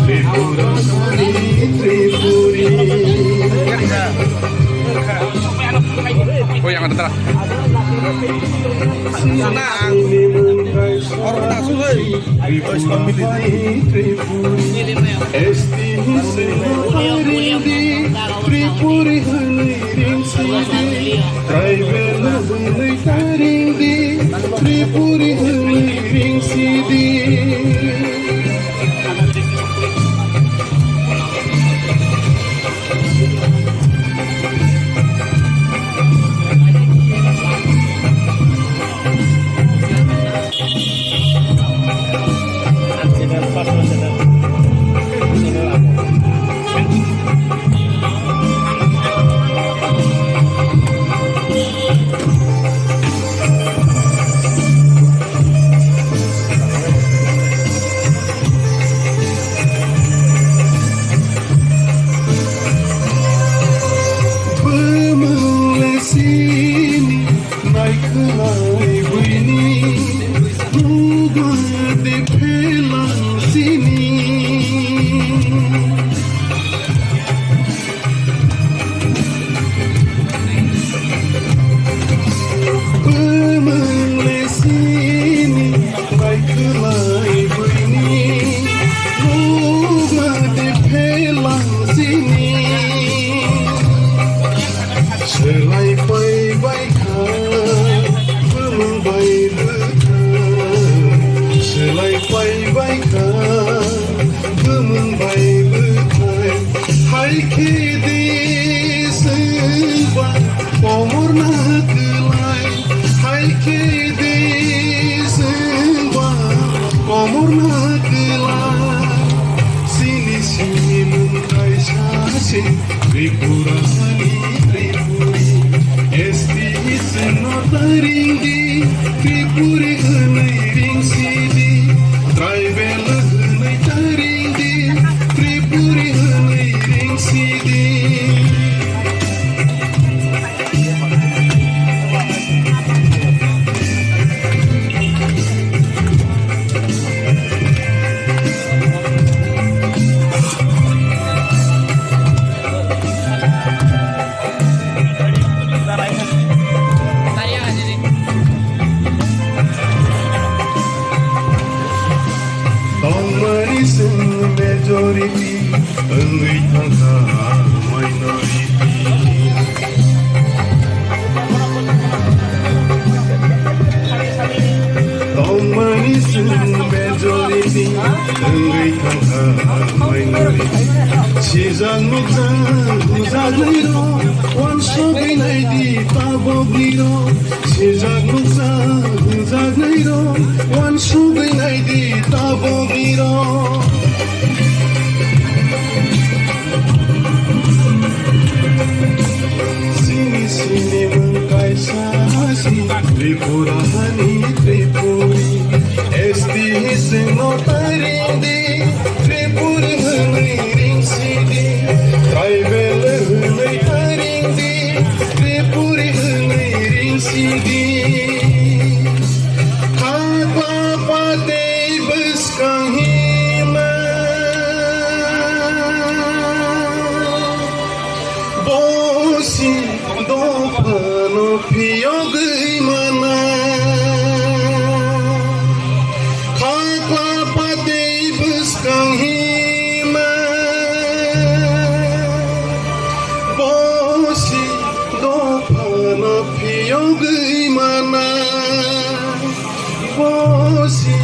Oh, yang ada telah. Senang. Orang langsung hei. Harus pemilih. Tripuri haliring sidi, Tribela hulay taring di, Tripuri haliring sidi. Tripurani, Tripuri, esti senotaring di Tripuri haliring sidi, Tribela hulay taring di Tripuri haliring sidi. Majority, angay tangka minority. Tong manis majority, angay tangka minority. Sijang mukzang huzag niro, wan shogay nay di tabog niro. Sijang mukzang huzag niro, wan shogay nay di tabog niro. Sini mengkai sasi Tripurani Tripuri esti senotaring di Tripuri haliring sidi Tribela hulay taring di Tripuri haliring sidi Kapapatay beskang hima Bosi Dopano piyogay mana Kapapatay beskang hima Bosi Dopano piyogay mana Bosi